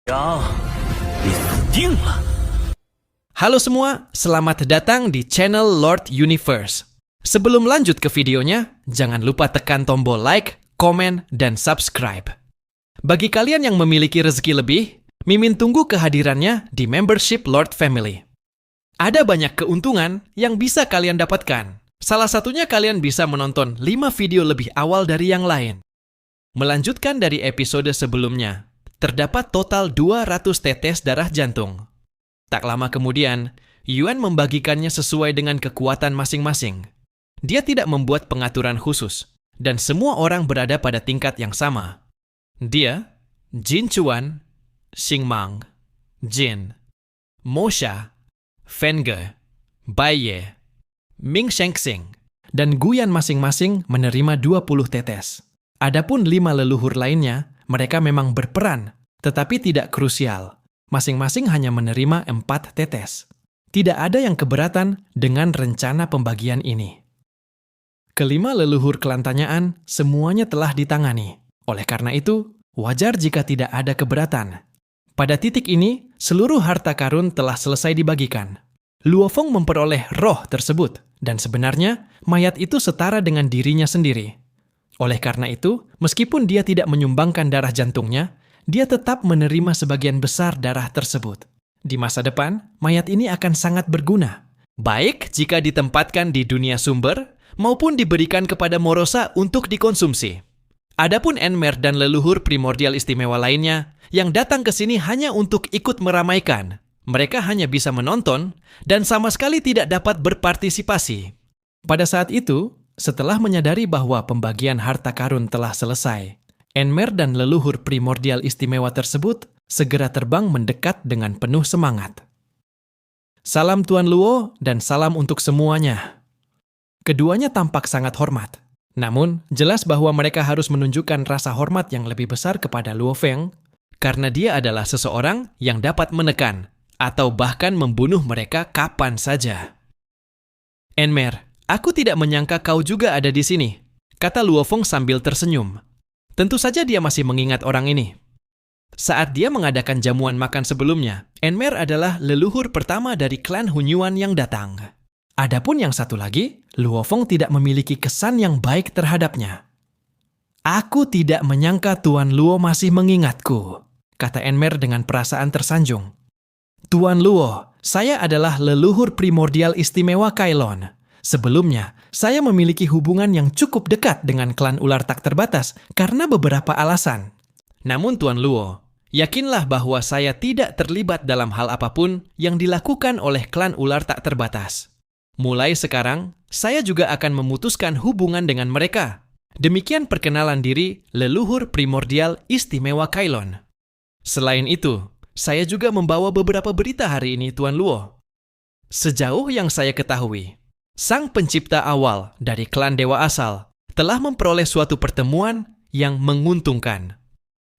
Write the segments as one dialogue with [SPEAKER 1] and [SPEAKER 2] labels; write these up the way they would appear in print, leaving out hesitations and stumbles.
[SPEAKER 1] 呀，你死定了！
[SPEAKER 2] Halo semua, selamat datang di channel Lord Universe. Sebelum lanjut ke videonya, jangan lupa tekan tombol like, komen, dan subscribe. Bagi kalian yang memiliki rezeki lebih, Mimin tunggu kehadirannya di membership Lord Family. Ada banyak keuntungan yang bisa kalian dapatkan. Salah satunya kalian bisa menonton 5 video lebih awal dari yang lain. Melanjutkan dari episode sebelumnya, terdapat total 200 tetes darah jantung. Tak lama kemudian, Yuan membagikannya sesuai dengan kekuatan masing-masing. Dia tidak membuat pengaturan khusus, dan semua orang berada pada tingkat yang sama. Dia, Jin Chuan, Xing Mang, Jin, Mosha, Fenge, Bai Ye, Ming Shengxing, dan Guyan masing-masing menerima 20 tetes. Adapun 5 leluhur lainnya, mereka memang berperan, tetapi tidak krusial. Masing-masing hanya menerima 4 tetes. Tidak ada yang keberatan dengan rencana pembagian ini. Kelima leluhur kelantanyaan semuanya telah ditangani. Oleh karena itu, wajar jika tidak ada keberatan. Pada titik ini, seluruh harta karun telah selesai dibagikan. Luo Feng memperoleh roh tersebut, dan sebenarnya mayat itu setara dengan dirinya sendiri. Oleh karena itu, meskipun dia tidak menyumbangkan darah jantungnya, dia tetap menerima sebagian besar darah tersebut. Di masa depan, mayat ini akan sangat berguna, baik jika ditempatkan di dunia sumber maupun diberikan kepada Morosa untuk dikonsumsi. Adapun Enmer dan leluhur primordial istimewa lainnya yang datang ke sini hanya untuk ikut meramaikan, mereka hanya bisa menonton dan sama sekali tidak dapat berpartisipasi. Pada saat itu, setelah menyadari bahwa pembagian harta karun telah selesai, Enmer dan leluhur primordial istimewa tersebut segera terbang mendekat dengan penuh semangat. Salam Tuan Luo dan salam untuk semuanya. Keduanya tampak sangat hormat. Namun, jelas bahwa mereka harus menunjukkan rasa hormat yang lebih besar kepada Luo Feng karena dia adalah seseorang yang dapat menekan atau bahkan membunuh mereka kapan saja. Enmer, aku tidak menyangka kau juga ada di sini, kata Luo Feng sambil tersenyum. Tentu saja dia masih mengingat orang ini. Saat dia mengadakan jamuan makan sebelumnya, Enmer adalah leluhur pertama dari klan Hunyuan yang datang. Adapun yang satu lagi, Luo Feng tidak memiliki kesan yang baik terhadapnya. Aku tidak menyangka Tuan Luo masih mengingatku, kata Enmer dengan perasaan tersanjung. Tuan Luo, saya adalah leluhur primordial istimewa Kailon. Sebelumnya, saya memiliki hubungan yang cukup dekat dengan klan ular tak terbatas karena beberapa alasan. Namun Tuan Luo, yakinlah bahwa saya tidak terlibat dalam hal apapun yang dilakukan oleh klan ular tak terbatas. Mulai sekarang, saya juga akan memutuskan hubungan dengan mereka. Demikian perkenalan diri leluhur primordial istimewa Kailon. Selain itu, saya juga membawa beberapa berita hari ini, Tuan Luo. Sejauh yang saya ketahui, sang pencipta awal dari klan Dewa Asal telah memperoleh suatu pertemuan yang menguntungkan.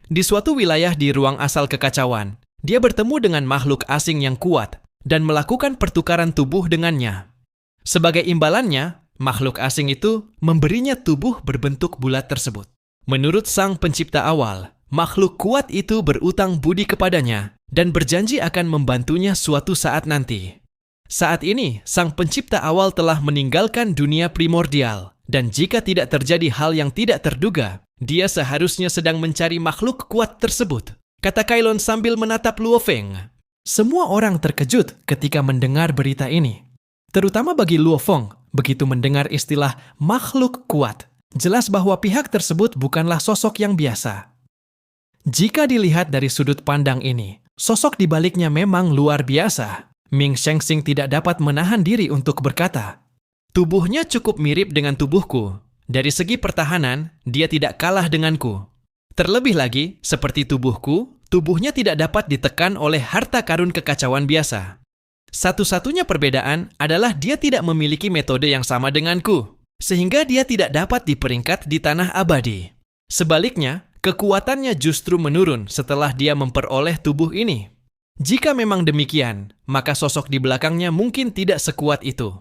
[SPEAKER 2] Di suatu wilayah di ruang asal kekacauan, dia bertemu dengan makhluk asing yang kuat dan melakukan pertukaran tubuh dengannya. Sebagai imbalannya, makhluk asing itu memberinya tubuh berbentuk bulat tersebut. Menurut sang pencipta awal, makhluk kuat itu berutang budi kepadanya dan berjanji akan membantunya suatu saat nanti. Saat ini, sang pencipta awal telah meninggalkan dunia primordial, dan jika tidak terjadi hal yang tidak terduga, dia seharusnya sedang mencari makhluk kuat tersebut, kata Kailon sambil menatap Luo Feng. Semua orang terkejut ketika mendengar berita ini. Terutama bagi Luo Feng, begitu mendengar istilah makhluk kuat, jelas bahwa pihak tersebut bukanlah sosok yang biasa. Jika dilihat dari sudut pandang ini, sosok di baliknya memang luar biasa. Ming Shengxing tidak dapat menahan diri untuk berkata, tubuhnya cukup mirip dengan tubuhku. Dari segi pertahanan, dia tidak kalah denganku. Terlebih lagi, seperti tubuhku, tubuhnya tidak dapat ditekan oleh harta karun kekacauan biasa. Satu-satunya perbedaan adalah dia tidak memiliki metode yang sama denganku, sehingga dia tidak dapat diperingkat di tanah abadi. Sebaliknya, kekuatannya justru menurun setelah dia memperoleh tubuh ini. Jika memang demikian, maka sosok di belakangnya mungkin tidak sekuat itu.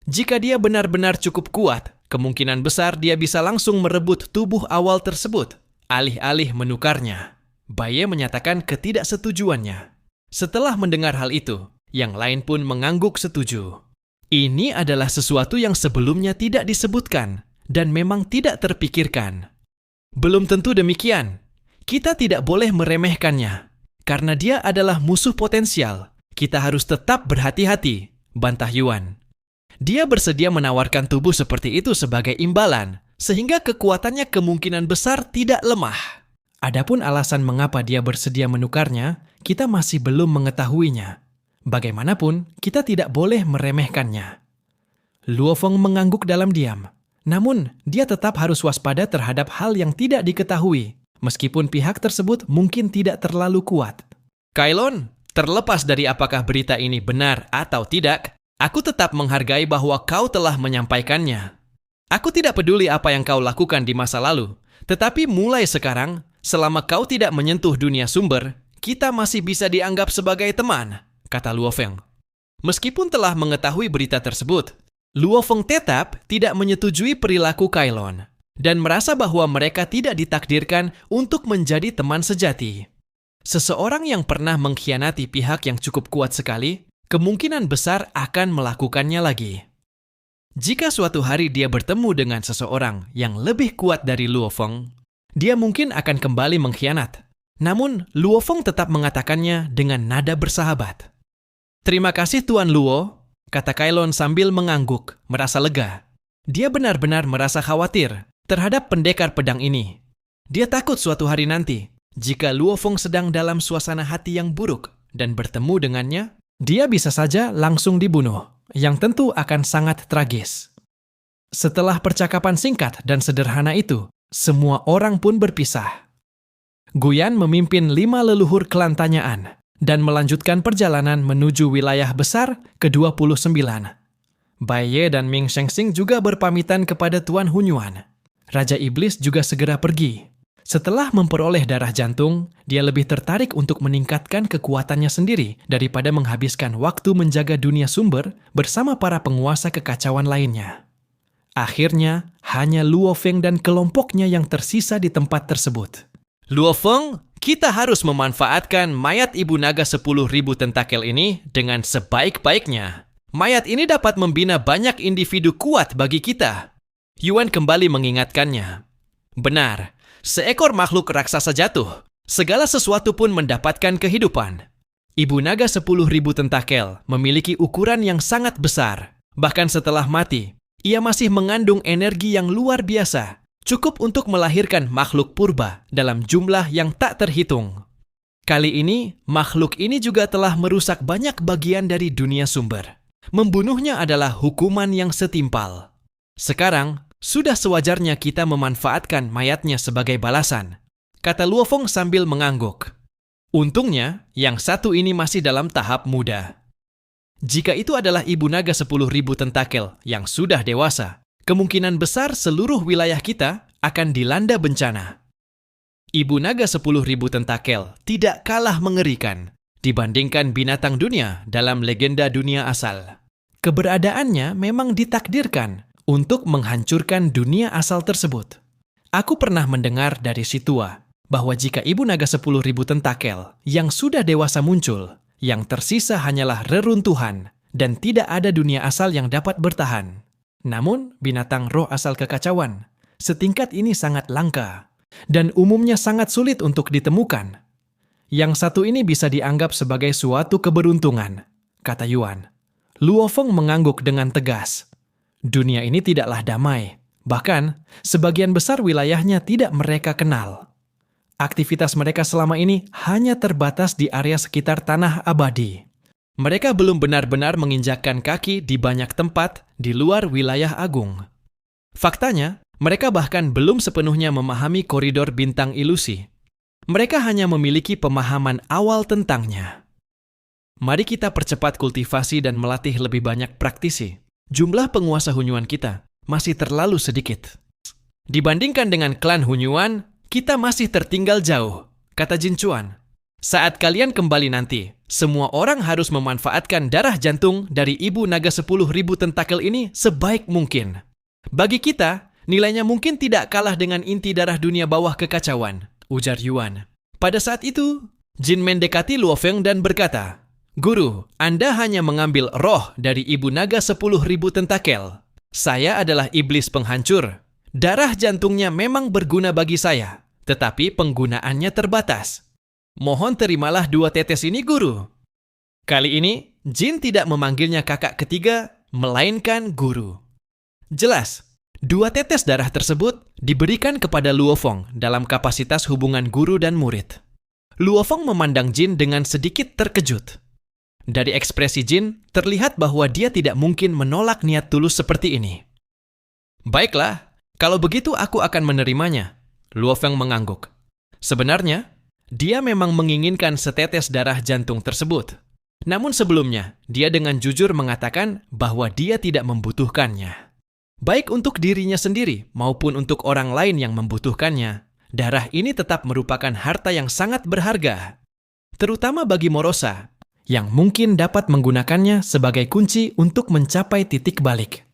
[SPEAKER 2] Jika dia benar-benar cukup kuat, kemungkinan besar dia bisa langsung merebut tubuh awal tersebut, alih-alih menukarnya. Baye menyatakan ketidaksetujuannya. Setelah mendengar hal itu, yang lain pun mengangguk setuju. Ini adalah sesuatu yang sebelumnya tidak disebutkan dan memang tidak terpikirkan. Belum tentu demikian. Kita tidak boleh meremehkannya. Karena dia adalah musuh potensial, kita harus tetap berhati-hati, bantah Yuan. Dia bersedia menawarkan tubuh seperti itu sebagai imbalan, sehingga kekuatannya kemungkinan besar tidak lemah. Adapun alasan mengapa dia bersedia menukarnya, kita masih belum mengetahuinya. Bagaimanapun, kita tidak boleh meremehkannya. Luo Feng mengangguk dalam diam. Namun, dia tetap harus waspada terhadap hal yang tidak diketahui, meskipun pihak tersebut mungkin tidak terlalu kuat. Kailon, terlepas dari apakah berita ini benar atau tidak, aku tetap menghargai bahwa kau telah menyampaikannya. Aku tidak peduli apa yang kau lakukan di masa lalu, tetapi mulai sekarang, selama kau tidak menyentuh dunia sumber, kita masih bisa dianggap sebagai teman, kata Luo Feng. Meskipun telah mengetahui berita tersebut, Luo Feng tetap tidak menyetujui perilaku Kailon dan merasa bahwa mereka tidak ditakdirkan untuk menjadi teman sejati. Seseorang yang pernah mengkhianati pihak yang cukup kuat sekali, kemungkinan besar akan melakukannya lagi. Jika suatu hari dia bertemu dengan seseorang yang lebih kuat dari Luo Feng, dia mungkin akan kembali mengkhianat. Namun, Luo Feng tetap mengatakannya dengan nada bersahabat. Terima kasih Tuan Luo, kata Kailon sambil mengangguk, merasa lega. Dia benar-benar merasa khawatir terhadap pendekar pedang ini. Dia takut suatu hari nanti, jika Luo Feng sedang dalam suasana hati yang buruk dan bertemu dengannya, dia bisa saja langsung dibunuh, yang tentu akan sangat tragis. Setelah percakapan singkat dan sederhana itu, semua orang pun berpisah. Guyan memimpin 5 leluhur klan Tanyaan dan melanjutkan perjalanan menuju wilayah besar ke-29. Baye dan Ming Shengsing juga berpamitan kepada Tuan Hunyuan. Raja Iblis juga segera pergi. Setelah memperoleh darah jantung, dia lebih tertarik untuk meningkatkan kekuatannya sendiri daripada menghabiskan waktu menjaga dunia sumber bersama para penguasa kekacauan lainnya. Akhirnya, hanya Luo Feng dan kelompoknya yang tersisa di tempat tersebut. Luo Feng, kita harus memanfaatkan mayat ibu naga 10.000 tentakel ini dengan sebaik-baiknya. Mayat ini dapat membina banyak individu kuat bagi kita. Yuan kembali mengingatkannya. Benar, seekor makhluk raksasa jatuh, segala sesuatu pun mendapatkan kehidupan. Ibu naga 10.000 tentakel memiliki ukuran yang sangat besar. Bahkan setelah mati, ia masih mengandung energi yang luar biasa, cukup untuk melahirkan makhluk purba dalam jumlah yang tak terhitung. Kali ini, makhluk ini juga telah merusak banyak bagian dari dunia sumber. Membunuhnya adalah hukuman yang setimpal. Sekarang, sudah sewajarnya kita memanfaatkan mayatnya sebagai balasan, kata Luo Feng sambil mengangguk. Untungnya, yang satu ini masih dalam tahap muda. Jika itu adalah ibu naga 10.000 tentakel yang sudah dewasa, kemungkinan besar seluruh wilayah kita akan dilanda bencana. Ibu naga 10.000 tentakel tidak kalah mengerikan dibandingkan binatang dunia dalam legenda dunia asal. Keberadaannya memang ditakdirkan untuk menghancurkan dunia asal tersebut. Aku pernah mendengar dari si tua bahwa jika ibu naga 10.000 tentakel yang sudah dewasa muncul, yang tersisa hanyalah reruntuhan dan tidak ada dunia asal yang dapat bertahan. Namun, binatang roh asal kekacauan setingkat ini sangat langka dan umumnya sangat sulit untuk ditemukan. Yang satu ini bisa dianggap sebagai suatu keberuntungan, kata Yuan. Luo Feng mengangguk dengan tegas. Dunia ini tidaklah damai. Bahkan, sebagian besar wilayahnya tidak mereka kenal. Aktivitas mereka selama ini hanya terbatas di area sekitar tanah abadi. Mereka belum benar-benar menginjakkan kaki di banyak tempat di luar wilayah agung. Faktanya, mereka bahkan belum sepenuhnya memahami koridor bintang ilusi. Mereka hanya memiliki pemahaman awal tentangnya. Mari kita percepat kultivasi dan melatih lebih banyak praktisi. Jumlah penguasa Hunyuan kita masih terlalu sedikit. Dibandingkan dengan klan Hunyuan, kita masih tertinggal jauh, kata Jin Chuan. Saat kalian kembali nanti, semua orang harus memanfaatkan darah jantung dari ibu naga 10.000 tentakel ini sebaik mungkin. Bagi kita, nilainya mungkin tidak kalah dengan inti darah dunia bawah kekacauan, ujar Yuan. Pada saat itu, Jin mendekati Luo Feng dan berkata, "Guru, Anda hanya mengambil roh dari ibu naga 10.000 tentakel. Saya adalah iblis penghancur. Darah jantungnya memang berguna bagi saya, tetapi penggunaannya terbatas. Mohon terimalah 2 tetes ini, Guru." Kali ini, Jin tidak memanggilnya kakak ketiga, melainkan guru. Jelas, 2 tetes darah tersebut diberikan kepada Luo Feng dalam kapasitas hubungan guru dan murid. Luo Feng memandang Jin dengan sedikit terkejut. Dari ekspresi Jin, terlihat bahwa dia tidak mungkin menolak niat tulus seperti ini. "Baiklah, kalau begitu aku akan menerimanya," Luo Feng mengangguk. Sebenarnya, dia memang menginginkan setetes darah jantung tersebut. Namun sebelumnya, dia dengan jujur mengatakan bahwa dia tidak membutuhkannya. Baik untuk dirinya sendiri maupun untuk orang lain yang membutuhkannya, darah ini tetap merupakan harta yang sangat berharga. Terutama bagi Morosa, yang mungkin dapat menggunakannya sebagai kunci untuk mencapai titik balik.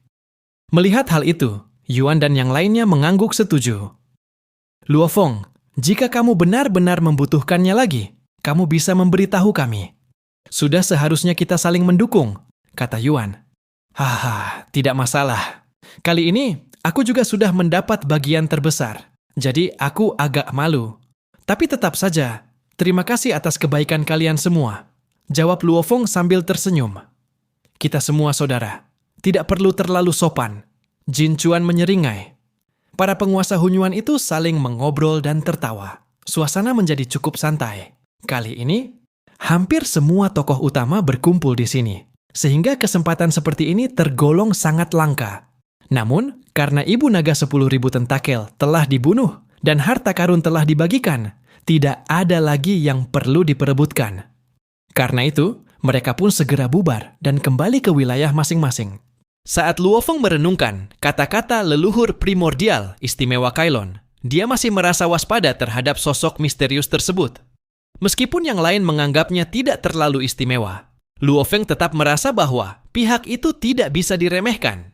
[SPEAKER 2] Melihat hal itu, Yuan dan yang lainnya mengangguk setuju. "Luo Feng, jika kamu benar-benar membutuhkannya lagi, kamu bisa memberitahu kami. Sudah seharusnya kita saling mendukung," kata Yuan. "Haha, tidak masalah. Kali ini, aku juga sudah mendapat bagian terbesar, jadi aku agak malu. Tapi tetap saja, terima kasih atas kebaikan kalian semua," jawab Luo Feng sambil tersenyum. "Kita semua saudara, tidak perlu terlalu sopan." Jin Chuan menyeringai. Para penguasa Hunyuan itu saling mengobrol dan tertawa. Suasana menjadi cukup santai. Kali ini, hampir semua tokoh utama berkumpul di sini, sehingga kesempatan seperti ini tergolong sangat langka. Namun, karena ibu naga 10.000 tentakel telah dibunuh dan harta karun telah dibagikan, tidak ada lagi yang perlu diperebutkan. Karena itu, mereka pun segera bubar dan kembali ke wilayah masing-masing. Saat Luo Feng merenungkan kata-kata leluhur primordial istimewa Kailon, dia masih merasa waspada terhadap sosok misterius tersebut. Meskipun yang lain menganggapnya tidak terlalu istimewa, Luo Feng tetap merasa bahwa pihak itu tidak bisa diremehkan.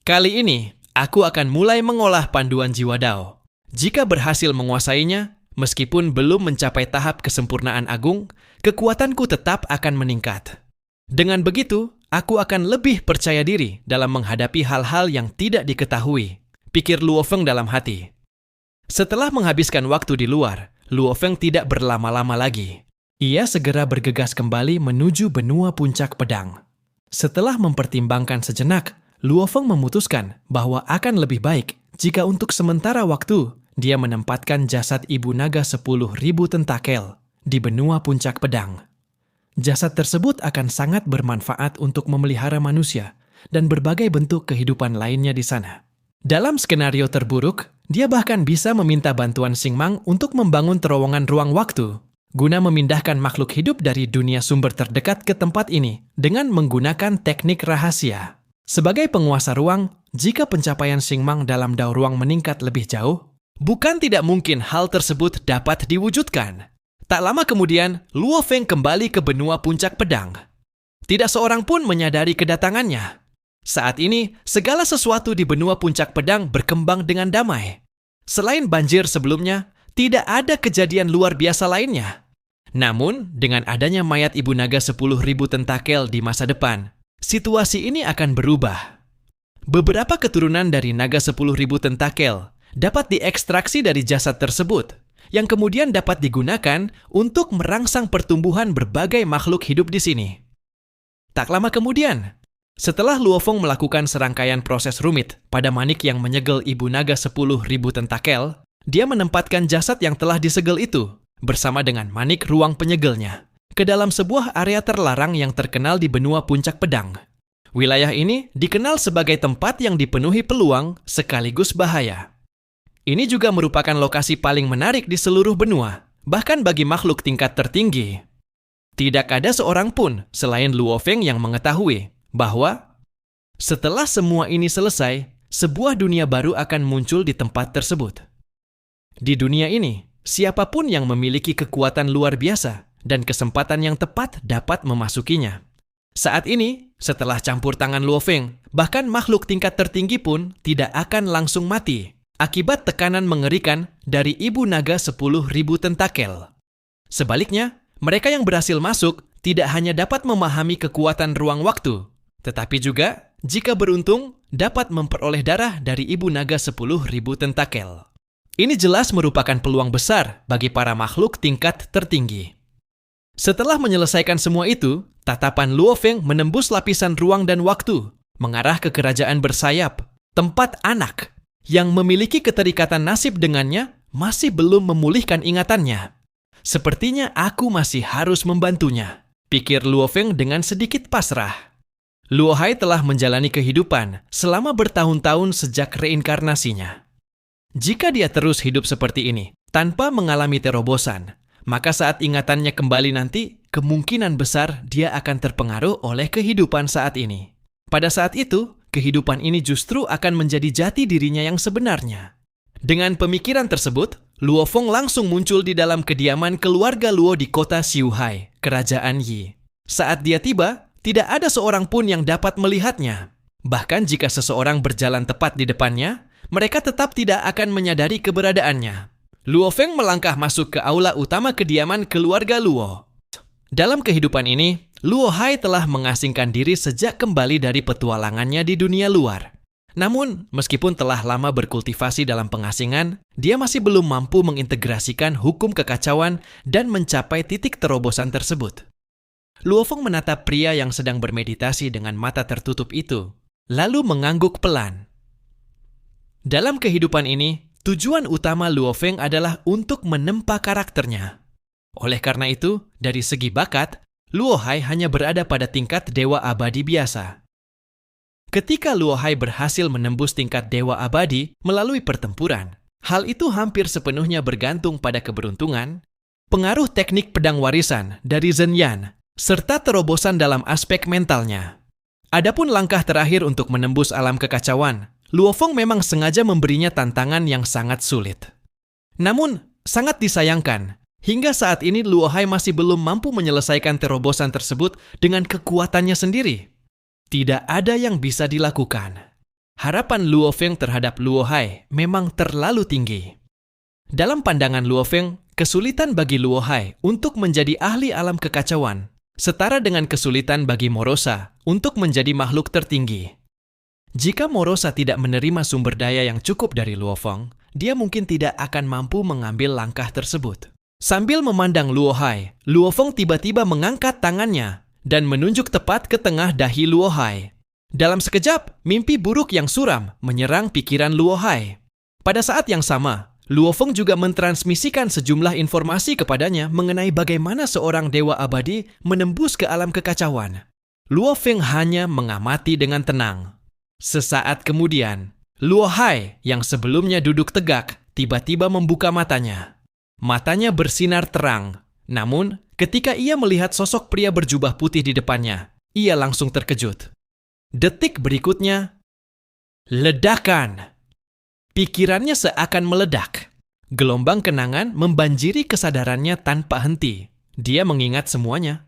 [SPEAKER 2] "Kali ini, aku akan mulai mengolah panduan jiwa Dao. Jika berhasil menguasainya, meskipun belum mencapai tahap kesempurnaan agung, kekuatanku tetap akan meningkat. Dengan begitu, aku akan lebih percaya diri dalam menghadapi hal-hal yang tidak diketahui," pikir Luo Feng dalam hati. Setelah menghabiskan waktu di luar, Luo Feng tidak berlama-lama lagi. Ia segera bergegas kembali menuju benua puncak pedang. Setelah mempertimbangkan sejenak, Luo Feng memutuskan bahwa akan lebih baik jika untuk sementara waktu dia menempatkan jasad ibu naga 10.000 tentakel di benua puncak pedang. Jasad tersebut akan sangat bermanfaat untuk memelihara manusia dan berbagai bentuk kehidupan lainnya di sana. Dalam skenario terburuk, dia bahkan bisa meminta bantuan Xing Mang untuk membangun terowongan ruang waktu, guna memindahkan makhluk hidup dari dunia sumber terdekat ke tempat ini dengan menggunakan teknik rahasia. Sebagai penguasa ruang, jika pencapaian Xing Mang dalam Dao Ruang meningkat lebih jauh, bukan tidak mungkin hal tersebut dapat diwujudkan. Tak lama kemudian, Luo Feng kembali ke benua puncak pedang. Tidak seorang pun menyadari kedatangannya. Saat ini, segala sesuatu di benua puncak pedang berkembang dengan damai. Selain banjir sebelumnya, tidak ada kejadian luar biasa lainnya. Namun, dengan adanya mayat ibu naga 10.000 tentakel di masa depan, situasi ini akan berubah. Beberapa keturunan dari naga 10.000 tentakel dapat diekstraksi dari jasad tersebut, yang kemudian dapat digunakan untuk merangsang pertumbuhan berbagai makhluk hidup di sini. Tak lama kemudian, setelah Luo Feng melakukan serangkaian proses rumit pada manik yang menyegel ibu naga 10.000 tentakel, dia menempatkan jasad yang telah disegel itu bersama dengan manik ruang penyegelnya ke dalam sebuah area terlarang yang terkenal di benua puncak pedang. Wilayah ini dikenal sebagai tempat yang dipenuhi peluang sekaligus bahaya. Ini juga merupakan lokasi paling menarik di seluruh benua, bahkan bagi makhluk tingkat tertinggi. Tidak ada seorang pun selain Luo Feng yang mengetahui bahwa setelah semua ini selesai, sebuah dunia baru akan muncul di tempat tersebut. Di dunia ini, siapapun yang memiliki kekuatan luar biasa dan kesempatan yang tepat dapat memasukinya. Saat ini, setelah campur tangan Luo Feng, bahkan makhluk tingkat tertinggi pun tidak akan langsung mati. akibat tekanan mengerikan dari ibu naga 10.000 tentakel. Sebaliknya, mereka yang berhasil masuk tidak hanya dapat memahami kekuatan ruang waktu, tetapi juga, jika beruntung, dapat memperoleh darah dari ibu naga 10.000 tentakel. Ini jelas merupakan peluang besar bagi para makhluk tingkat tertinggi. Setelah menyelesaikan semua itu, tatapan Luo Feng menembus lapisan ruang dan waktu, mengarah ke kerajaan bersayap, tempat anak yang memiliki keterikatan nasib dengannya masih belum memulihkan ingatannya. Sepertinya aku masih harus membantunya, pikir Luo Feng dengan sedikit pasrah. Luo Hai telah menjalani kehidupan selama bertahun-tahun sejak reinkarnasinya. Jika dia terus hidup seperti ini, tanpa mengalami terobosan, maka saat ingatannya kembali nanti, kemungkinan besar dia akan terpengaruh oleh kehidupan saat ini. Pada saat itu, kehidupan ini justru akan menjadi jati dirinya yang sebenarnya. Dengan pemikiran tersebut, Luo Feng langsung muncul di dalam kediaman keluarga Luo di kota Xiuhai, kerajaan Yi. Saat dia tiba, tidak ada seorang pun yang dapat melihatnya. Bahkan jika seseorang berjalan tepat di depannya, mereka tetap tidak akan menyadari keberadaannya. Luo Feng melangkah masuk ke aula utama kediaman keluarga Luo. Dalam kehidupan ini, Luo Hai telah mengasingkan diri sejak kembali dari petualangannya di dunia luar. Namun, meskipun telah lama berkultivasi dalam pengasingan, dia masih belum mampu mengintegrasikan hukum kekacauan dan mencapai titik terobosan tersebut. Luo Feng menatap pria yang sedang bermeditasi dengan mata tertutup itu, lalu mengangguk pelan. Dalam kehidupan ini, tujuan utama Luo Feng adalah untuk menempa karakternya. Oleh karena itu, dari segi bakat, Luo Hai hanya berada pada tingkat dewa abadi biasa. Ketika Luo Hai berhasil menembus tingkat dewa abadi melalui pertempuran, hal itu hampir sepenuhnya bergantung pada keberuntungan, pengaruh teknik pedang warisan dari Zhen Yan, serta terobosan dalam aspek mentalnya. Adapun langkah terakhir untuk menembus alam kekacauan, Luo Feng memang sengaja memberinya tantangan yang sangat sulit. Namun, sangat disayangkan, hingga saat ini Luo Hai masih belum mampu menyelesaikan terobosan tersebut dengan kekuatannya sendiri. Tidak ada yang bisa dilakukan. Harapan Luo Feng terhadap Luo Hai memang terlalu tinggi. Dalam pandangan Luo Feng, kesulitan bagi Luo Hai untuk menjadi ahli alam kekacauan setara dengan kesulitan bagi Morosa untuk menjadi makhluk tertinggi. Jika Morosa tidak menerima sumber daya yang cukup dari Luo Feng, dia mungkin tidak akan mampu mengambil langkah tersebut. Sambil memandang Luo Hai, Luo Feng tiba-tiba mengangkat tangannya dan menunjuk tepat ke tengah dahi Luo Hai. Dalam sekejap, mimpi buruk yang suram menyerang pikiran Luo Hai. Pada saat yang sama, Luo Feng juga mentransmisikan sejumlah informasi kepadanya mengenai bagaimana seorang dewa abadi menembus ke alam kekacauan. Luo Feng hanya mengamati dengan tenang. Sesaat kemudian, Luo Hai yang sebelumnya duduk tegak tiba-tiba membuka matanya. Matanya bersinar terang, namun ketika ia melihat sosok pria berjubah putih di depannya, ia langsung terkejut. Detik berikutnya, ledakan. Pikirannya seakan meledak. Gelombang kenangan membanjiri kesadarannya tanpa henti. Dia mengingat semuanya.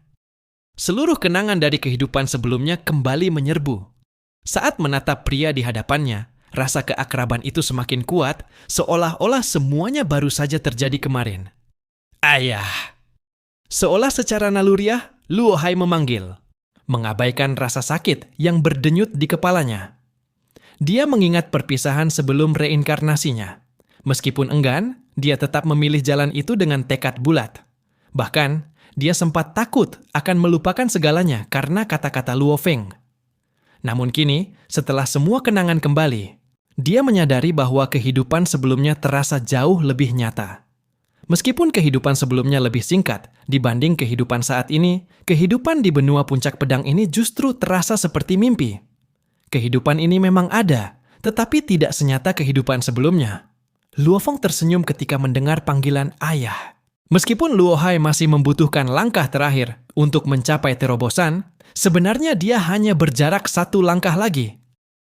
[SPEAKER 2] Seluruh kenangan dari kehidupan sebelumnya kembali menyerbu. Saat menatap pria di hadapannya, rasa keakraban itu semakin kuat, seolah-olah semuanya baru saja terjadi kemarin. Ayah! Seolah secara naluriah, Luo Hai memanggil, mengabaikan rasa sakit yang berdenyut di kepalanya. Dia mengingat perpisahan sebelum reinkarnasinya. Meskipun enggan, dia tetap memilih jalan itu dengan tekad bulat. Bahkan, dia sempat takut akan melupakan segalanya karena kata-kata Luo Feng. Namun kini, setelah semua kenangan kembali, dia menyadari bahwa kehidupan sebelumnya terasa jauh lebih nyata. Meskipun kehidupan sebelumnya lebih singkat dibanding kehidupan saat ini, kehidupan di benua puncak pedang ini justru terasa seperti mimpi. Kehidupan ini memang ada, tetapi tidak senyata kehidupan sebelumnya. Luo Feng tersenyum ketika mendengar panggilan ayah. Meskipun Luo Hai masih membutuhkan langkah terakhir untuk mencapai terobosan, sebenarnya dia hanya berjarak satu langkah lagi.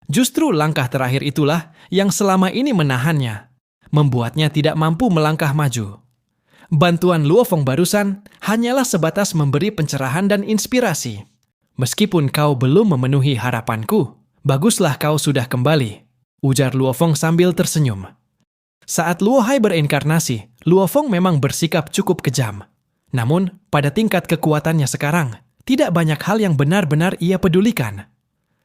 [SPEAKER 2] Justru langkah terakhir itulah yang selama ini menahannya, membuatnya tidak mampu melangkah maju. Bantuan Luo Feng barusan hanyalah sebatas memberi pencerahan dan inspirasi. Meskipun kau belum memenuhi harapanku, baguslah kau sudah kembali, ujar Luo Feng sambil tersenyum. Saat Luo Hai berinkarnasi, Luo Feng memang bersikap cukup kejam. Namun, pada tingkat kekuatannya sekarang, tidak banyak hal yang benar-benar ia pedulikan.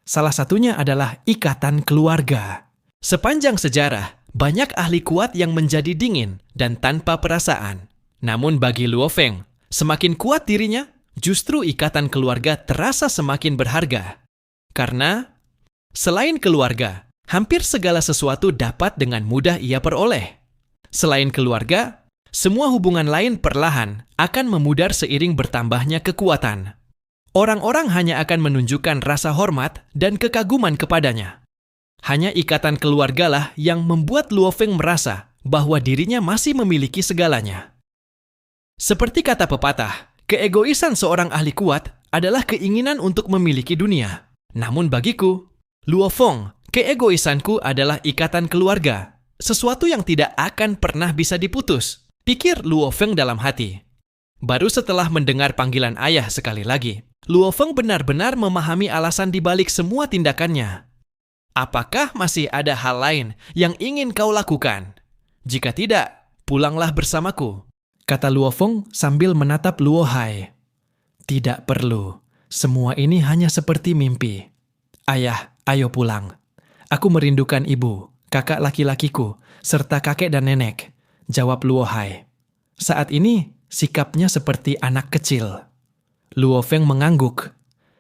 [SPEAKER 2] Salah satunya adalah ikatan keluarga. Sepanjang sejarah, banyak ahli kuat yang menjadi dingin dan tanpa perasaan. Namun bagi Luo Feng, semakin kuat dirinya, justru ikatan keluarga terasa semakin berharga. Karena, selain keluarga, hampir segala sesuatu dapat dengan mudah ia peroleh. Selain keluarga, semua hubungan lain perlahan akan memudar seiring bertambahnya kekuatan. Orang-orang hanya akan menunjukkan rasa hormat dan kekaguman kepadanya. Hanya ikatan keluargalah yang membuat Luo Feng merasa bahwa dirinya masih memiliki segalanya. Seperti kata pepatah, keegoisan seorang ahli kuat adalah keinginan untuk memiliki dunia. Namun bagiku, Luo Feng, keegoisanku adalah ikatan keluarga, sesuatu yang tidak akan pernah bisa diputus, pikir Luo Feng dalam hati. Baru setelah mendengar panggilan ayah sekali lagi, Luo Feng benar-benar memahami alasan dibalik semua tindakannya. Apakah masih ada hal lain yang ingin kau lakukan? Jika tidak, pulanglah bersamaku, kata Luo Feng sambil menatap Luo Hai. Tidak perlu, semua ini hanya seperti mimpi. Ayah, ayo pulang. Aku merindukan ibu, kakak laki-lakiku, serta kakek dan nenek, jawab Luo Hai. Saat ini, sikapnya seperti anak kecil. Luo Feng mengangguk.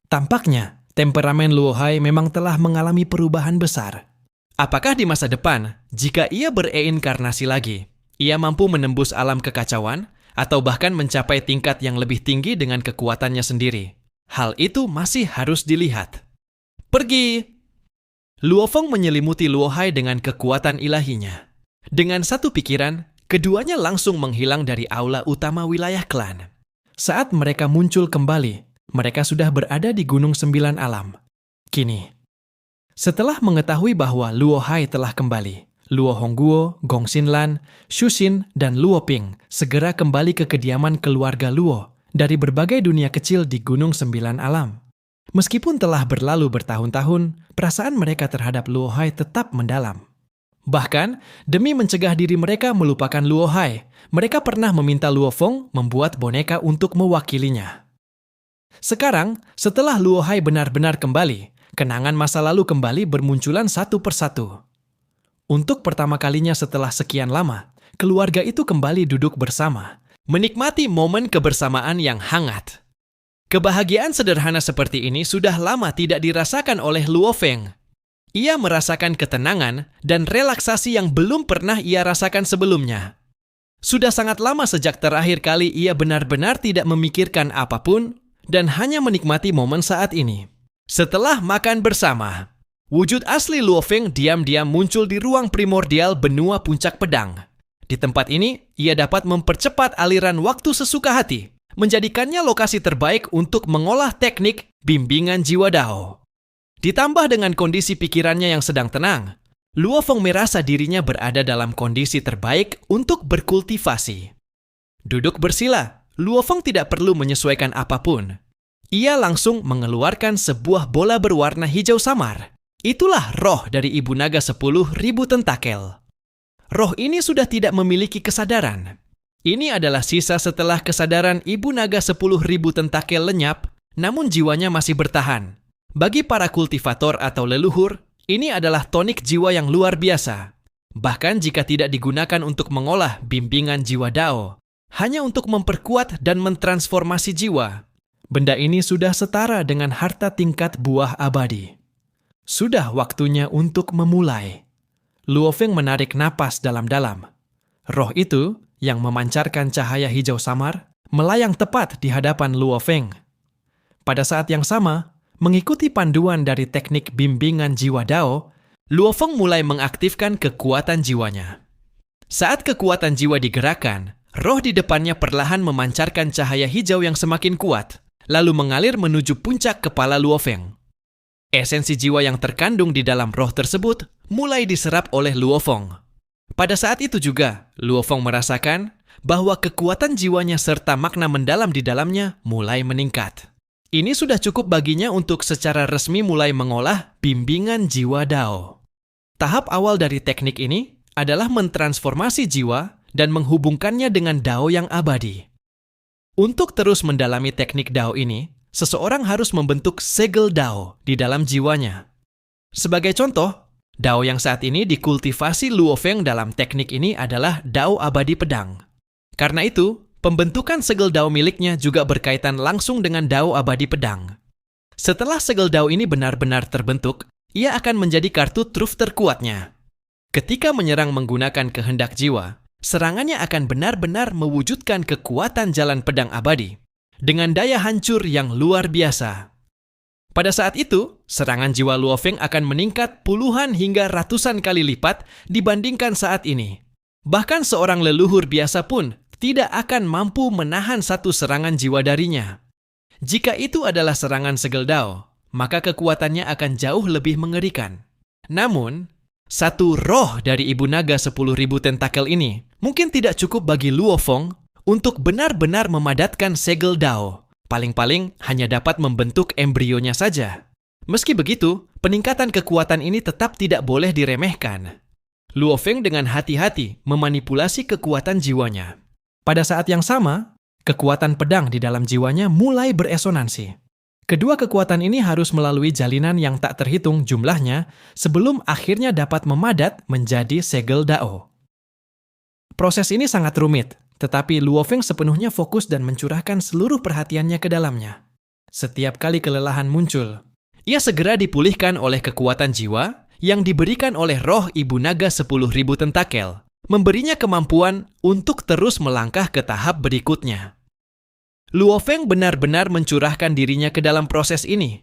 [SPEAKER 2] Tampaknya, temperamen Luo Hai memang telah mengalami perubahan besar. Apakah di masa depan, jika ia bereinkarnasi lagi, ia mampu menembus alam kekacauan, atau bahkan mencapai tingkat yang lebih tinggi dengan kekuatannya sendiri? Hal itu masih harus dilihat. Pergi! Luo Feng menyelimuti Luo Hai dengan kekuatan ilahinya. Dengan satu pikiran, keduanya langsung menghilang dari aula utama wilayah klan. Saat mereka muncul kembali, mereka sudah berada di Gunung Sembilan Alam. Kini, setelah mengetahui bahwa Luo Hai telah kembali, Luo Hongguo, Gong Xinlan, Xu Xin, dan Luo Ping segera kembali ke kediaman keluarga Luo dari berbagai dunia kecil di Gunung Sembilan Alam. Meskipun telah berlalu bertahun-tahun, perasaan mereka terhadap Luo Hai tetap mendalam. Bahkan, demi mencegah diri mereka melupakan Luo Hai, mereka pernah meminta Luo Feng membuat boneka untuk mewakilinya. Sekarang, setelah Luo Hai benar-benar kembali, kenangan masa lalu kembali bermunculan satu persatu. Untuk pertama kalinya setelah sekian lama, keluarga itu kembali duduk bersama, menikmati momen kebersamaan yang hangat. Kebahagiaan sederhana seperti ini sudah lama tidak dirasakan oleh Luo Feng. Ia merasakan ketenangan dan relaksasi yang belum pernah ia rasakan sebelumnya. Sudah sangat lama sejak terakhir kali ia benar-benar tidak memikirkan apapun dan hanya menikmati momen saat ini. Setelah makan bersama, wujud asli Luo Feng diam-diam muncul di ruang primordial benua Puncak Pedang. Di tempat ini, ia dapat mempercepat aliran waktu sesuka hati, menjadikannya lokasi terbaik untuk mengolah teknik bimbingan jiwa Dao. Ditambah dengan kondisi pikirannya yang sedang tenang, Luo Feng merasa dirinya berada dalam kondisi terbaik untuk berkultivasi. Duduk bersila, Luo Feng tidak perlu menyesuaikan apapun. Ia langsung mengeluarkan sebuah bola berwarna hijau samar. Itulah roh dari Ibu Naga 10.000 tentakel. Roh ini sudah tidak memiliki kesadaran. Ini adalah sisa setelah kesadaran Ibu Naga 10.000 tentakel lenyap, namun jiwanya masih bertahan. Bagi para kultivator atau leluhur, ini adalah tonik jiwa yang luar biasa. Bahkan jika tidak digunakan untuk mengolah bimbingan jiwa Dao, hanya untuk memperkuat dan mentransformasi jiwa, benda ini sudah setara dengan harta tingkat buah abadi. Sudah waktunya untuk memulai. Luo Feng menarik napas dalam-dalam. Roh itu, yang memancarkan cahaya hijau samar, melayang tepat di hadapan Luo Feng. Pada saat yang sama, mengikuti panduan dari teknik bimbingan jiwa Dao, Luo Feng mulai mengaktifkan kekuatan jiwanya. Saat kekuatan jiwa digerakkan, roh di depannya perlahan memancarkan cahaya hijau yang semakin kuat, lalu mengalir menuju puncak kepala Luo Feng. Esensi jiwa yang terkandung di dalam roh tersebut mulai diserap oleh Luo Feng. Pada saat itu juga, Luo Feng merasakan bahwa kekuatan jiwanya serta makna mendalam di dalamnya mulai meningkat. Ini sudah cukup baginya untuk secara resmi mulai mengolah bimbingan jiwa Dao. Tahap awal dari teknik ini adalah mentransformasi jiwa dan menghubungkannya dengan Dao yang abadi. Untuk terus mendalami teknik Dao ini, seseorang harus membentuk segel Dao di dalam jiwanya. Sebagai contoh, Dao yang saat ini dikultivasi Luo Feng dalam teknik ini adalah Dao abadi pedang. Karena itu, pembentukan segel Dao miliknya juga berkaitan langsung dengan Dao abadi pedang. Setelah segel Dao ini benar-benar terbentuk, ia akan menjadi kartu truf terkuatnya. Ketika menyerang menggunakan kehendak jiwa, serangannya akan benar-benar mewujudkan kekuatan jalan pedang abadi dengan daya hancur yang luar biasa. Pada saat itu, serangan jiwa Luo Feng akan meningkat puluhan hingga ratusan kali lipat dibandingkan saat ini. Bahkan seorang leluhur biasa pun tidak akan mampu menahan satu serangan jiwa darinya. Jika itu adalah serangan segel Dao, maka kekuatannya akan jauh lebih mengerikan. Namun, satu roh dari ibu naga 10.000 tentakel ini mungkin tidak cukup bagi Luo Feng untuk benar-benar memadatkan segel Dao. Paling-paling hanya dapat membentuk embrionya saja. Meski begitu, peningkatan kekuatan ini tetap tidak boleh diremehkan. Luo Feng dengan hati-hati memanipulasi kekuatan jiwanya. Pada saat yang sama, kekuatan pedang di dalam jiwanya mulai beresonansi. Kedua kekuatan ini harus melalui jalinan yang tak terhitung jumlahnya sebelum akhirnya dapat memadat menjadi segel Dao. Proses ini sangat rumit, tetapi Luo Feng sepenuhnya fokus dan mencurahkan seluruh perhatiannya ke dalamnya. Setiap kali kelelahan muncul, ia segera dipulihkan oleh kekuatan jiwa yang diberikan oleh roh ibu naga 10.000 tentakel, memberinya kemampuan untuk terus melangkah ke tahap berikutnya. Luo Feng benar-benar mencurahkan dirinya ke dalam proses ini.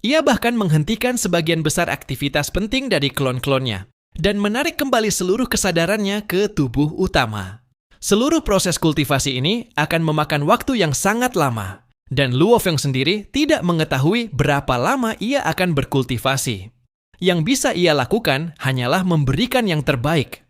[SPEAKER 2] Ia bahkan menghentikan sebagian besar aktivitas penting dari klon-klonnya dan menarik kembali seluruh kesadarannya ke tubuh utama. Seluruh proses kultivasi ini akan memakan waktu yang sangat lama, dan Luo Feng sendiri tidak mengetahui berapa lama ia akan berkultivasi. Yang bisa ia lakukan hanyalah memberikan yang terbaik.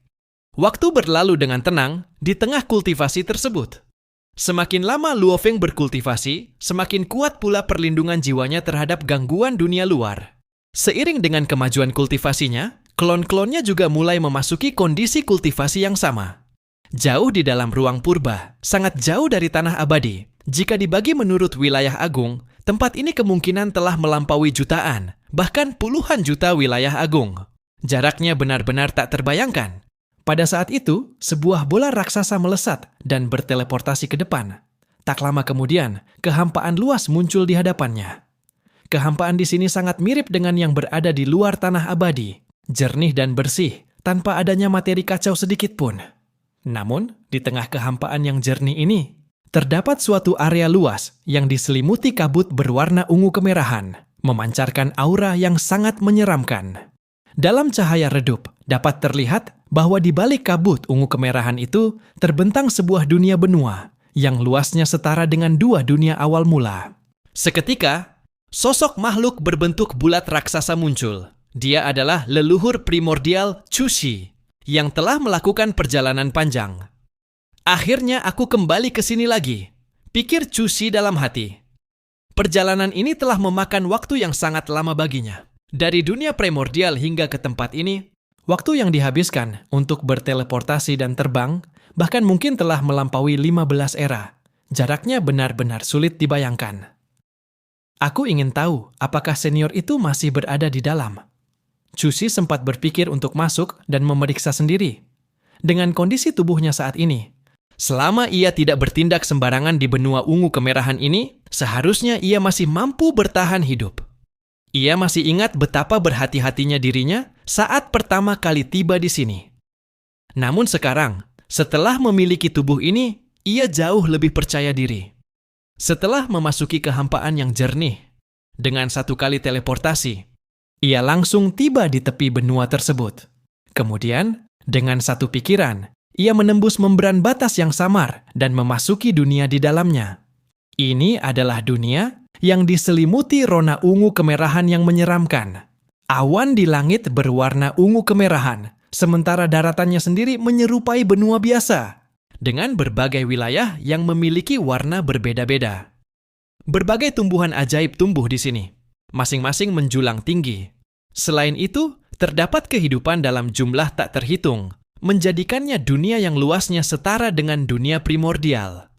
[SPEAKER 2] Waktu berlalu dengan tenang di tengah kultivasi tersebut. Semakin lama Luo Feng berkultivasi, semakin kuat pula perlindungan jiwanya terhadap gangguan dunia luar. Seiring dengan kemajuan kultivasinya, klon-klonnya juga mulai memasuki kondisi kultivasi yang sama. Jauh di dalam ruang purba, sangat jauh dari tanah abadi. Jika dibagi menurut wilayah agung, tempat ini kemungkinan telah melampaui jutaan, bahkan puluhan juta wilayah agung. Jaraknya benar-benar tak terbayangkan. Pada saat itu, sebuah bola raksasa melesat dan berteleportasi ke depan. Tak lama kemudian, kehampaan luas muncul di hadapannya. Kehampaan di sini sangat mirip dengan yang berada di luar tanah abadi, jernih dan bersih, tanpa adanya materi kacau sedikit pun. Namun, di tengah kehampaan yang jernih ini, terdapat suatu area luas yang diselimuti kabut berwarna ungu kemerahan, memancarkan aura yang sangat menyeramkan. Dalam cahaya redup, dapat terlihat bahwa di balik kabut ungu kemerahan itu terbentang sebuah dunia benua yang luasnya setara dengan dua dunia awal mula. Seketika, sosok makhluk berbentuk bulat raksasa muncul. Dia adalah leluhur primordial Chushi yang telah melakukan perjalanan panjang. Akhirnya aku kembali ke sini lagi, pikir Chushi dalam hati. Perjalanan ini telah memakan waktu yang sangat lama baginya. Dari dunia primordial hingga ke tempat ini, waktu yang dihabiskan untuk berteleportasi dan terbang bahkan mungkin telah melampaui 15 era. Jaraknya benar-benar sulit dibayangkan. Aku ingin tahu apakah senior itu masih berada di dalam. Chushi sempat berpikir untuk masuk dan memeriksa sendiri. Dengan kondisi tubuhnya saat ini, selama ia tidak bertindak sembarangan di benua ungu kemerahan ini, seharusnya ia masih mampu bertahan hidup. Ia masih ingat betapa berhati-hatinya dirinya saat pertama kali tiba di sini. Namun sekarang, setelah memiliki tubuh ini, ia jauh lebih percaya diri. Setelah memasuki kehampaan yang jernih, dengan satu kali teleportasi, ia langsung tiba di tepi benua tersebut. Kemudian, dengan satu pikiran, ia menembus membran batas yang samar dan memasuki dunia di dalamnya. Ini adalah dunia yang diselimuti rona ungu kemerahan yang menyeramkan. Awan di langit berwarna ungu kemerahan, sementara daratannya sendiri menyerupai benua biasa, dengan berbagai wilayah yang memiliki warna berbeda-beda. Berbagai tumbuhan ajaib tumbuh di sini, masing-masing menjulang tinggi. Selain itu, terdapat kehidupan dalam jumlah tak terhitung, menjadikannya dunia yang luasnya setara dengan dunia primordial.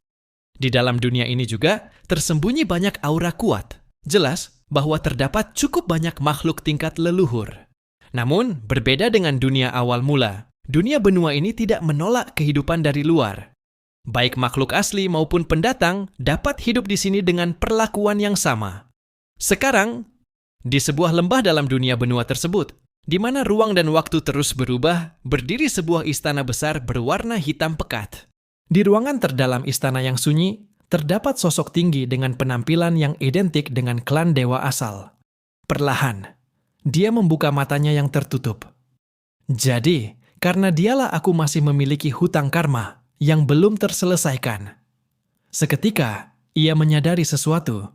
[SPEAKER 2] Di dalam dunia ini juga tersembunyi banyak aura kuat. Jelas bahwa terdapat cukup banyak makhluk tingkat leluhur. Namun, berbeda dengan dunia awal mula, dunia benua ini tidak menolak kehidupan dari luar. Baik makhluk asli maupun pendatang dapat hidup di sini dengan perlakuan yang sama. Sekarang, di sebuah lembah dalam dunia benua tersebut, di mana ruang dan waktu terus berubah, berdiri sebuah istana besar berwarna hitam pekat. Di ruangan terdalam istana yang sunyi, terdapat sosok tinggi dengan penampilan yang identik dengan klan dewa asal. Perlahan, dia membuka matanya yang tertutup. Jadi, karena dialah aku masih memiliki hutang karma yang belum terselesaikan. Seketika, ia menyadari sesuatu.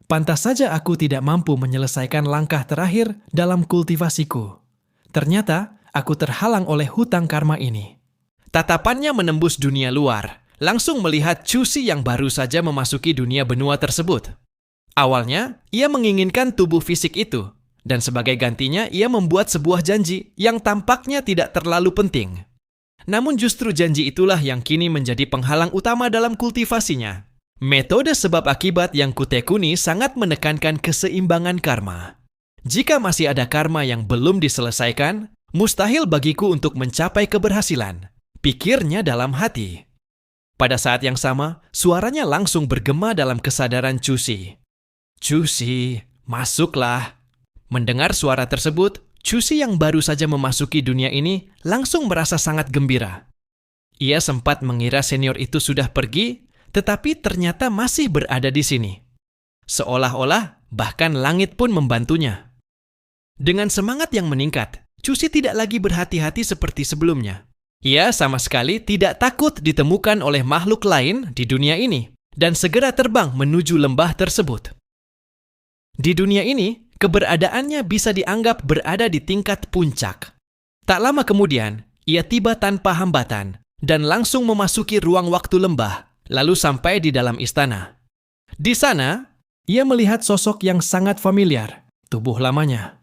[SPEAKER 2] Pantas saja aku tidak mampu menyelesaikan langkah terakhir dalam kultivasiku. Ternyata, aku terhalang oleh hutang karma ini. Tatapannya menembus dunia luar, langsung melihat Chuxi yang baru saja memasuki dunia benua tersebut. Awalnya, ia menginginkan tubuh fisik itu, dan sebagai gantinya ia membuat sebuah janji yang tampaknya tidak terlalu penting. Namun justru janji itulah yang kini menjadi penghalang utama dalam kultivasinya. Metode sebab akibat yang kutekuni sangat menekankan keseimbangan karma. Jika masih ada karma yang belum diselesaikan, mustahil bagiku untuk mencapai keberhasilan, pikirnya dalam hati. Pada saat yang sama, suaranya langsung bergema dalam kesadaran Chuxi. Chuxi, masuklah. Mendengar suara tersebut, Chuxi yang baru saja memasuki dunia ini langsung merasa sangat gembira. Ia sempat mengira senior itu sudah pergi, tetapi ternyata masih berada di sini. Seolah-olah bahkan langit pun membantunya. Dengan semangat yang meningkat, Chuxi tidak lagi berhati-hati seperti sebelumnya. Ia sama sekali tidak takut ditemukan oleh makhluk lain di dunia ini dan segera terbang menuju lembah tersebut. Di dunia ini, keberadaannya bisa dianggap berada di tingkat puncak. Tak lama kemudian, ia tiba tanpa hambatan dan langsung memasuki ruang waktu lembah, lalu sampai di dalam istana. Di sana, ia melihat sosok yang sangat familiar, tubuh lamanya.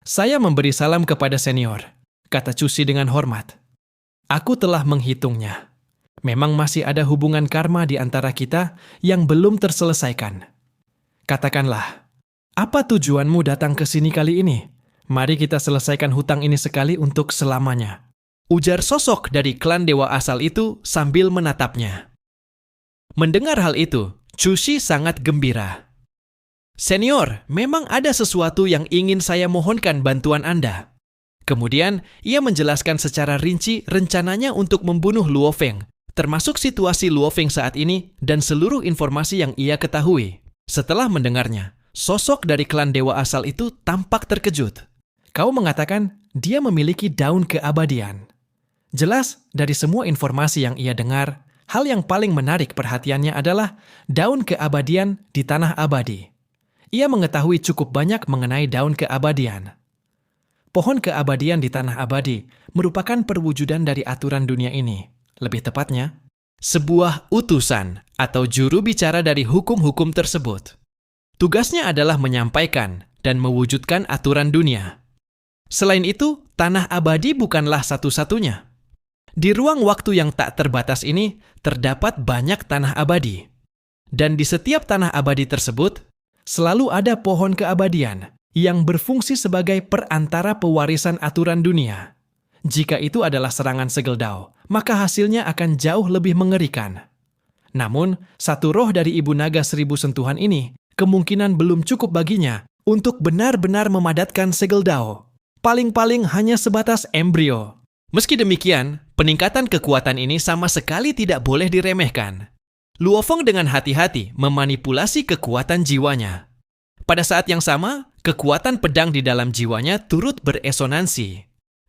[SPEAKER 2] Saya memberi salam kepada senior, kata Chuxi dengan hormat. Aku telah menghitungnya. Memang masih ada hubungan karma di antara kita yang belum terselesaikan. Katakanlah, apa tujuanmu datang ke sini kali ini? Mari kita selesaikan hutang ini sekali untuk selamanya. Ujar sosok dari klan dewa asal itu sambil menatapnya. Mendengar hal itu, Chuxi sangat gembira. Senior, memang ada sesuatu yang ingin saya mohonkan bantuan Anda. Kemudian, ia menjelaskan secara rinci rencananya untuk membunuh Luo Feng, termasuk situasi Luo Feng saat ini dan seluruh informasi yang ia ketahui. Setelah mendengarnya, sosok dari klan dewa asal itu tampak terkejut. Kau mengatakan dia memiliki daun keabadian. Jelas, dari semua informasi yang ia dengar, hal yang paling menarik perhatiannya adalah daun keabadian di tanah abadi. Ia mengetahui cukup banyak mengenai daun keabadian. Pohon keabadian di tanah abadi merupakan perwujudan dari aturan dunia ini. Lebih tepatnya, sebuah utusan atau juru bicara dari hukum-hukum tersebut. Tugasnya adalah menyampaikan dan mewujudkan aturan dunia. Selain itu, tanah abadi bukanlah satu-satunya. Di ruang waktu yang tak terbatas ini, terdapat banyak tanah abadi. Dan di setiap tanah abadi tersebut, selalu ada pohon keabadian yang berfungsi sebagai perantara pewarisan aturan dunia. Jika itu adalah serangan Segeldao, maka hasilnya akan jauh lebih mengerikan. Namun, satu roh dari Ibu Naga 1000 sentuhan ini kemungkinan belum cukup baginya untuk benar-benar memadatkan Segeldao. Paling-paling hanya sebatas embrio. Meski demikian, peningkatan kekuatan ini sama sekali tidak boleh diremehkan. Luo Feng dengan hati-hati memanipulasi kekuatan jiwanya. Pada saat yang sama, kekuatan pedang di dalam jiwanya turut beresonansi.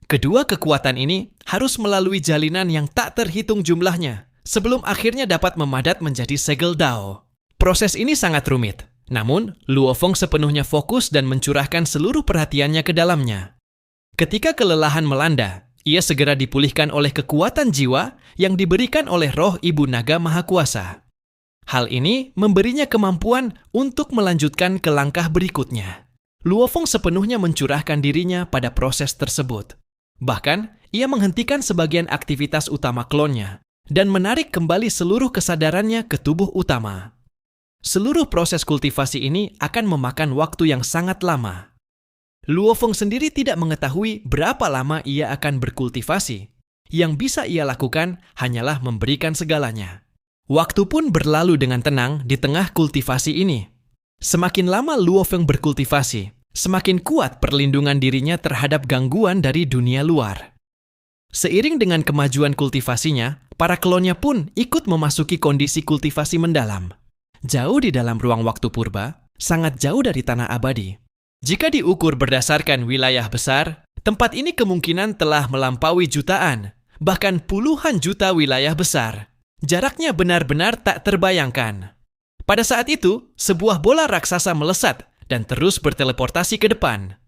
[SPEAKER 2] Kedua kekuatan ini harus melalui jalinan yang tak terhitung jumlahnya sebelum akhirnya dapat memadat menjadi Segeldao. Proses ini sangat rumit, namun Luo Feng sepenuhnya fokus dan mencurahkan seluruh perhatiannya ke dalamnya. Ketika kelelahan melanda, ia segera dipulihkan oleh kekuatan jiwa yang diberikan oleh roh Ibu Naga Maha Kuasa. Hal ini memberinya kemampuan untuk melanjutkan ke langkah berikutnya. Luo Feng sepenuhnya mencurahkan dirinya pada proses tersebut. Bahkan, ia menghentikan sebagian aktivitas utama klonnya dan menarik kembali seluruh kesadarannya ke tubuh utama. Seluruh proses kultivasi ini akan memakan waktu yang sangat lama. Luo Feng sendiri tidak mengetahui berapa lama ia akan berkultivasi. Yang bisa ia lakukan hanyalah memberikan segalanya. Waktu pun berlalu dengan tenang di tengah kultivasi ini. Semakin lama Luo Feng berkultivasi, semakin kuat perlindungan dirinya terhadap gangguan dari dunia luar. Seiring dengan kemajuan kultivasinya, para klonnya pun ikut memasuki kondisi kultivasi mendalam. Jauh di dalam ruang waktu purba, sangat jauh dari tanah abadi. Jika diukur berdasarkan wilayah besar, tempat ini kemungkinan telah melampaui jutaan, bahkan puluhan juta wilayah besar. Jaraknya benar-benar tak terbayangkan. Pada saat itu, sebuah bola raksasa melesat dan terus berteleportasi ke depan.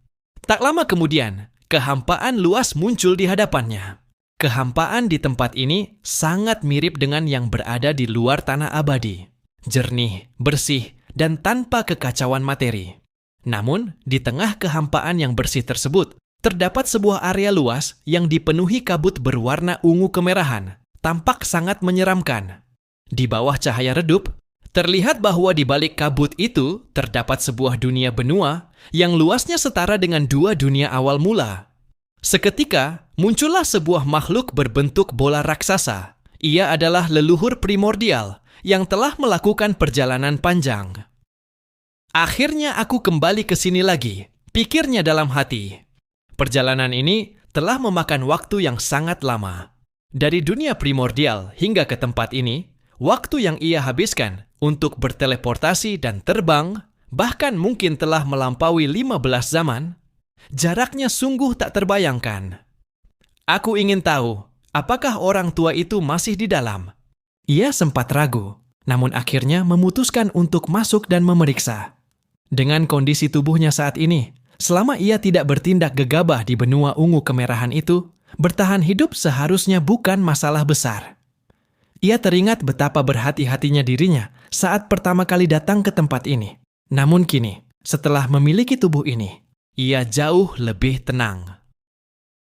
[SPEAKER 2] Tak lama kemudian, kehampaan luas muncul di hadapannya. Kehampaan di tempat ini sangat mirip dengan yang berada di luar tanah abadi. Jernih, bersih, dan tanpa kekacauan materi. Namun, di tengah kehampaan yang bersih tersebut, terdapat sebuah area luas yang dipenuhi kabut berwarna ungu kemerahan, tampak sangat menyeramkan. Di bawah cahaya redup, terlihat bahwa di balik kabut itu terdapat sebuah dunia benua yang luasnya setara dengan dua dunia awal mula. Seketika, muncullah sebuah makhluk berbentuk bola raksasa. Ia adalah leluhur primordial yang telah melakukan perjalanan panjang. Akhirnya aku kembali ke sini lagi, pikirnya dalam hati. Perjalanan ini telah memakan waktu yang sangat lama. Dari dunia primordial hingga ke tempat ini, waktu yang ia habiskan untuk berteleportasi dan terbang, bahkan mungkin telah melampaui 15 zaman, jaraknya sungguh tak terbayangkan. Aku ingin tahu, apakah orang tua itu masih di dalam? Ia sempat ragu, namun akhirnya memutuskan untuk masuk dan memeriksa. Dengan kondisi tubuhnya saat ini, selama ia tidak bertindak gegabah di benua ungu kemerahan itu, bertahan hidup seharusnya bukan masalah besar. Ia teringat betapa berhati-hatinya dirinya saat pertama kali datang ke tempat ini. Namun kini, setelah memiliki tubuh ini, ia jauh lebih tenang.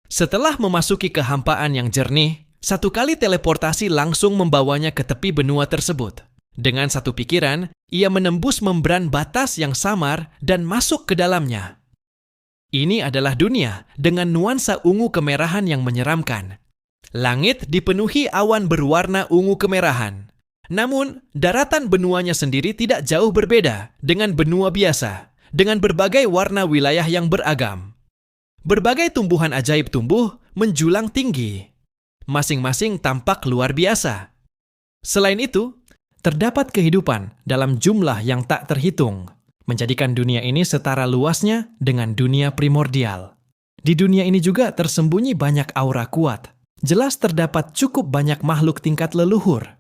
[SPEAKER 2] Setelah memasuki kehampaan yang jernih, satu kali teleportasi langsung membawanya ke tepi benua tersebut. Dengan satu pikiran, ia menembus membran batas yang samar dan masuk ke dalamnya. Ini adalah dunia dengan nuansa ungu kemerahan yang menyeramkan. Langit dipenuhi awan berwarna ungu kemerahan. Namun, daratan benuanya sendiri tidak jauh berbeda dengan benua biasa, dengan berbagai warna wilayah yang beragam. Berbagai tumbuhan ajaib tumbuh menjulang tinggi. Masing-masing tampak luar biasa. Selain itu, terdapat kehidupan dalam jumlah yang tak terhitung, menjadikan dunia ini setara luasnya dengan dunia primordial. Di dunia ini juga tersembunyi banyak aura kuat. Jelas terdapat cukup banyak makhluk tingkat leluhur.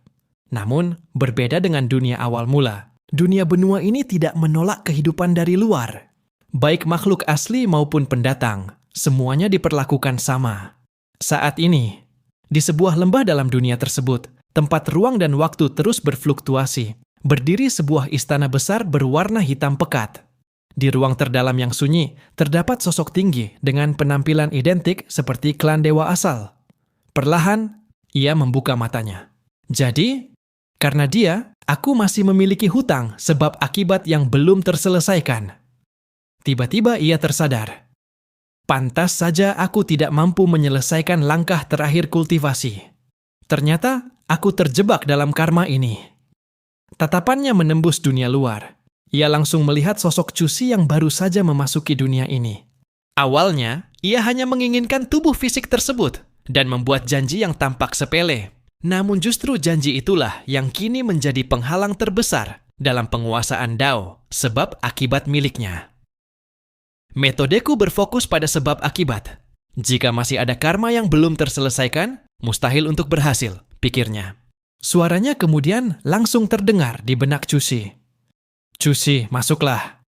[SPEAKER 2] Namun, berbeda dengan dunia awal mula, dunia benua ini tidak menolak kehidupan dari luar. Baik makhluk asli maupun pendatang, semuanya diperlakukan sama. Saat ini, di sebuah lembah dalam dunia tersebut, tempat ruang dan waktu terus berfluktuasi, berdiri sebuah istana besar berwarna hitam pekat. Di ruang terdalam yang sunyi, terdapat sosok tinggi dengan penampilan identik seperti klan dewa asal. Perlahan, ia membuka matanya. Jadi, karena dia, aku masih memiliki hutang sebab akibat yang belum terselesaikan. Tiba-tiba ia tersadar. Pantas saja aku tidak mampu menyelesaikan langkah terakhir kultivasi. Ternyata, aku terjebak dalam karma ini. Tatapannya menembus dunia luar. Ia langsung melihat sosok Cusi yang baru saja memasuki dunia ini. Awalnya, ia hanya menginginkan tubuh fisik tersebut dan membuat janji yang tampak sepele. Namun justru janji itulah yang kini menjadi penghalang terbesar dalam penguasaan Dao, sebab akibat miliknya. Metodeku berfokus pada sebab akibat. Jika masih ada karma yang belum terselesaikan, mustahil untuk berhasil, pikirnya. Suaranya kemudian langsung terdengar di benak Cusi. Cusi, masuklah.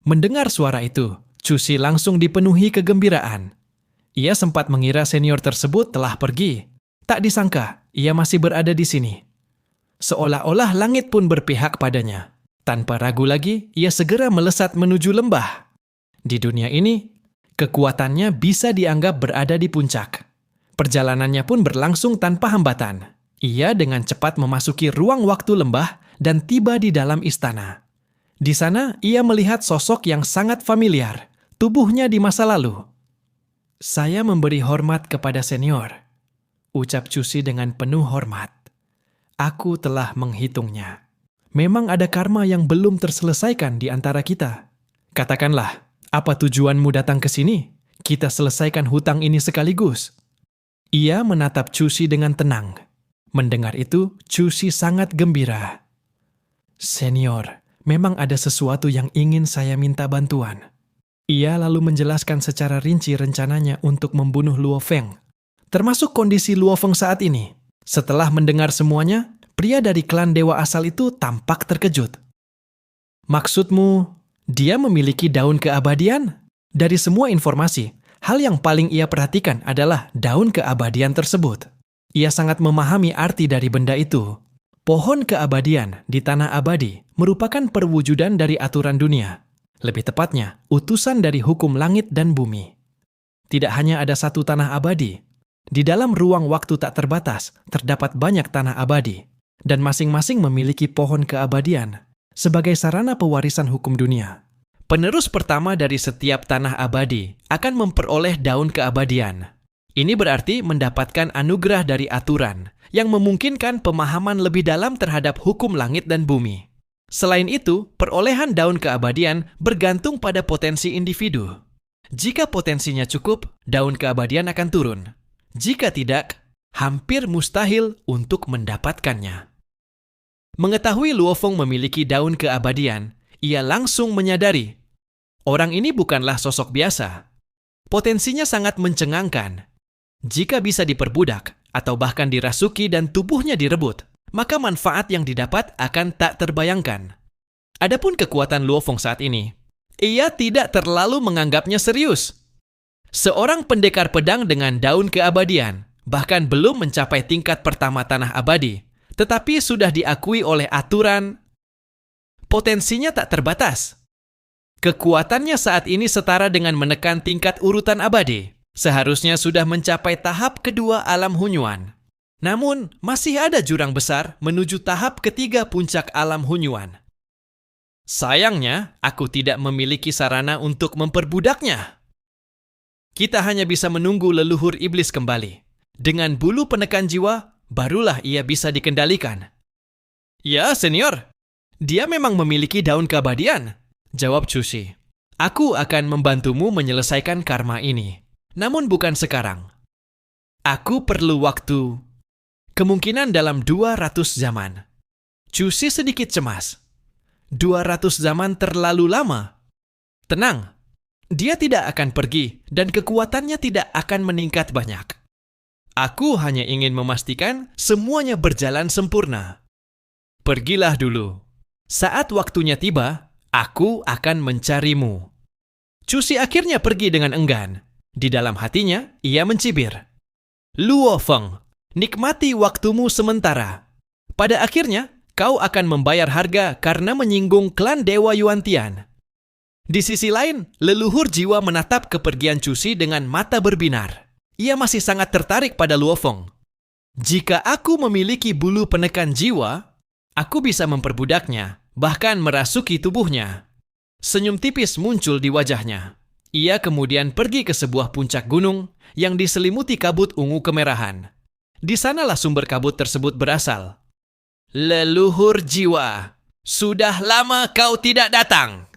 [SPEAKER 2] Mendengar suara itu, Cusi langsung dipenuhi kegembiraan. Ia sempat mengira senior tersebut telah pergi. Tak disangka, ia masih berada di sini. Seolah-olah langit pun berpihak padanya. Tanpa ragu lagi, ia segera melesat menuju lembah. Di dunia ini, kekuatannya bisa dianggap berada di puncak. Perjalanannya pun berlangsung tanpa hambatan. Ia dengan cepat memasuki ruang waktu lembah dan tiba di dalam istana. Di sana, ia melihat sosok yang sangat familiar, tubuhnya di masa lalu. "Saya memberi hormat kepada senior," ucap Cusi dengan penuh hormat. "Aku telah menghitungnya. Memang ada karma yang belum terselesaikan di antara kita. Katakanlah, apa tujuanmu datang ke sini? Kita selesaikan hutang ini sekaligus." Ia menatap Cusi dengan tenang. Mendengar itu, Cusi sangat gembira. "Senior, memang ada sesuatu yang ingin saya minta bantuan." Ia lalu menjelaskan secara rinci rencananya untuk membunuh Luo Feng, termasuk kondisi Luo Feng saat ini. Setelah mendengar semuanya, pria dari klan Dewa Asal itu tampak terkejut. "Maksudmu, dia memiliki daun keabadian?" Dari semua informasi, hal yang paling ia perhatikan adalah daun keabadian tersebut. Ia sangat memahami arti dari benda itu. Pohon keabadian di tanah abadi merupakan perwujudan dari aturan dunia. Lebih tepatnya, utusan dari hukum langit dan bumi. Tidak hanya ada satu tanah abadi. Di dalam ruang waktu tak terbatas, terdapat banyak tanah abadi. Dan masing-masing memiliki pohon keabadian sebagai sarana pewarisan hukum dunia. Penerus pertama dari setiap tanah abadi akan memperoleh daun keabadian. Ini berarti mendapatkan anugerah dari aturan yang memungkinkan pemahaman lebih dalam terhadap hukum langit dan bumi. Selain itu, perolehan daun keabadian bergantung pada potensi individu. Jika potensinya cukup, daun keabadian akan turun. Jika tidak, hampir mustahil untuk mendapatkannya. Mengetahui Luo Feng memiliki daun keabadian, ia langsung menyadari orang ini bukanlah sosok biasa. Potensinya sangat mencengangkan. Jika bisa diperbudak atau bahkan dirasuki dan tubuhnya direbut, maka manfaat yang didapat akan tak terbayangkan. Adapun kekuatan Luo Feng saat ini, ia tidak terlalu menganggapnya serius. Seorang pendekar pedang dengan daun keabadian bahkan belum mencapai tingkat pertama tanah abadi, tetapi sudah diakui oleh aturan. Potensinya tak terbatas. Kekuatannya saat ini setara dengan menekan tingkat urutan abadi. Seharusnya sudah mencapai tahap kedua alam Hunyuan. Namun, masih ada jurang besar menuju tahap ketiga puncak alam Hunyuan. Sayangnya, aku tidak memiliki sarana untuk memperbudaknya. Kita hanya bisa menunggu leluhur iblis kembali. Dengan bulu penekan jiwa, barulah ia bisa dikendalikan. "Ya, senior. Dia memang memiliki daun keabadian," jawab Cusi. "Aku akan membantumu menyelesaikan karma ini. Namun bukan sekarang. Aku perlu waktu. Kemungkinan dalam 200 zaman." Cusi sedikit cemas. 200 zaman terlalu lama. Tenang. Dia tidak akan pergi dan kekuatannya tidak akan meningkat banyak. Aku hanya ingin memastikan semuanya berjalan sempurna. Pergilah dulu. Saat waktunya tiba, aku akan mencarimu. Cusi akhirnya pergi dengan enggan. Di dalam hatinya, ia mencibir. "Luo Feng, nikmati waktumu sementara. Pada akhirnya, kau akan membayar harga karena menyinggung klan Dewa Yuantian." Di sisi lain, leluhur jiwa menatap kepergian Cusi dengan mata berbinar. Ia masih sangat tertarik pada Luo Feng. "Jika aku memiliki bulu penekan jiwa, aku bisa memperbudaknya, bahkan merasuki tubuhnya." Senyum tipis muncul di wajahnya. Ia kemudian pergi ke sebuah puncak gunung yang diselimuti kabut ungu kemerahan. Di sanalah sumber kabut tersebut berasal. "Leluhur jiwa, sudah lama kau tidak datang."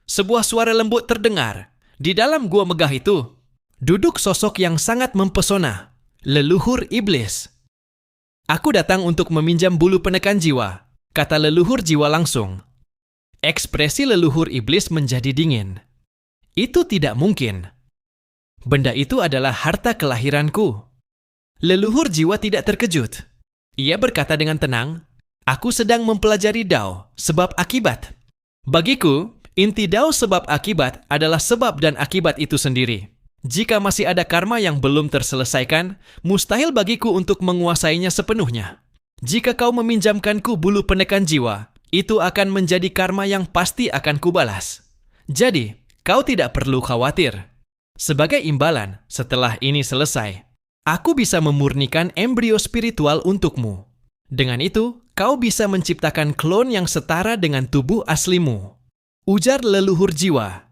[SPEAKER 2] Sebuah suara lembut terdengar. Di dalam gua megah itu, duduk sosok yang sangat mempesona, leluhur iblis. "Aku datang untuk meminjam bulu penekan jiwa," kata leluhur jiwa langsung. Ekspresi leluhur iblis menjadi dingin. "Itu tidak mungkin. Benda itu adalah harta kelahiranku." Leluhur jiwa tidak terkejut. Ia berkata dengan tenang, "Aku sedang mempelajari Dao, sebab akibat. Bagiku, inti Dao sebab akibat adalah sebab dan akibat itu sendiri. Jika masih ada karma yang belum terselesaikan, mustahil bagiku untuk menguasainya sepenuhnya. Jika kau meminjamkanku bulu penekan jiwa, itu akan menjadi karma yang pasti akan kubalas. Jadi, kau tidak perlu khawatir. Sebagai imbalan, setelah ini selesai, Aku bisa memurnikan embrio spiritual untukmu. Dengan itu, kau bisa menciptakan klon yang setara dengan tubuh aslimu. Ujar leluhur jiwa.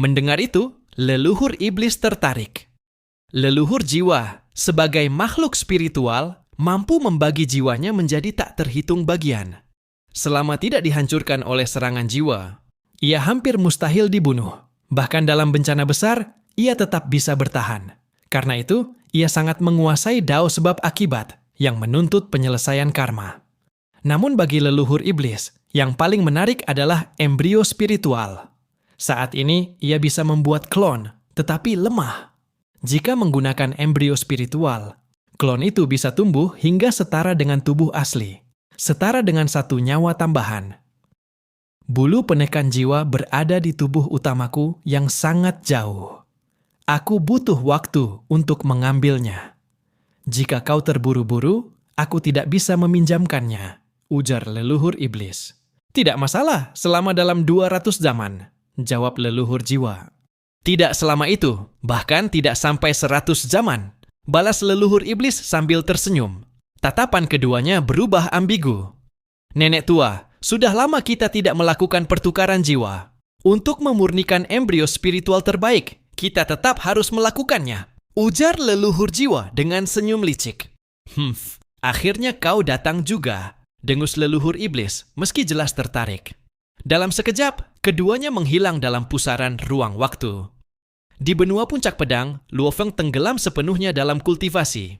[SPEAKER 2] Mendengar itu, leluhur iblis tertarik. Leluhur jiwa, sebagai makhluk spiritual, mampu membagi jiwanya menjadi tak terhitung bagian. Selama tidak dihancurkan oleh serangan jiwa, ia hampir mustahil dibunuh. Bahkan dalam bencana besar, ia tetap bisa bertahan. Karena itu, ia sangat menguasai dao sebab akibat yang menuntut penyelesaian karma. Namun bagi leluhur iblis, yang paling menarik adalah embrio spiritual. Saat ini, ia bisa membuat klon, tetapi lemah. Jika menggunakan embrio spiritual, klon itu bisa tumbuh hingga setara dengan tubuh asli, setara dengan satu nyawa tambahan. Bulu penekan jiwa berada di tubuh utamaku yang sangat jauh. Aku butuh waktu untuk mengambilnya. Jika kau terburu-buru, aku tidak bisa meminjamkannya, ujar leluhur iblis. Tidak masalah selama dalam 200 zaman, jawab leluhur jiwa. Tidak selama itu, bahkan tidak sampai 100 zaman, balas leluhur iblis sambil tersenyum. Tatapan keduanya berubah ambigu. Nenek tua, sudah lama kita tidak melakukan pertukaran jiwa. Untuk memurnikan embrio spiritual terbaik, kita tetap harus melakukannya, ujar leluhur jiwa dengan senyum licik. Akhirnya kau datang juga, dengus leluhur iblis meski jelas tertarik. Dalam sekejap, keduanya menghilang dalam pusaran ruang waktu. Di benua puncak pedang, Luo Feng tenggelam sepenuhnya dalam kultivasi.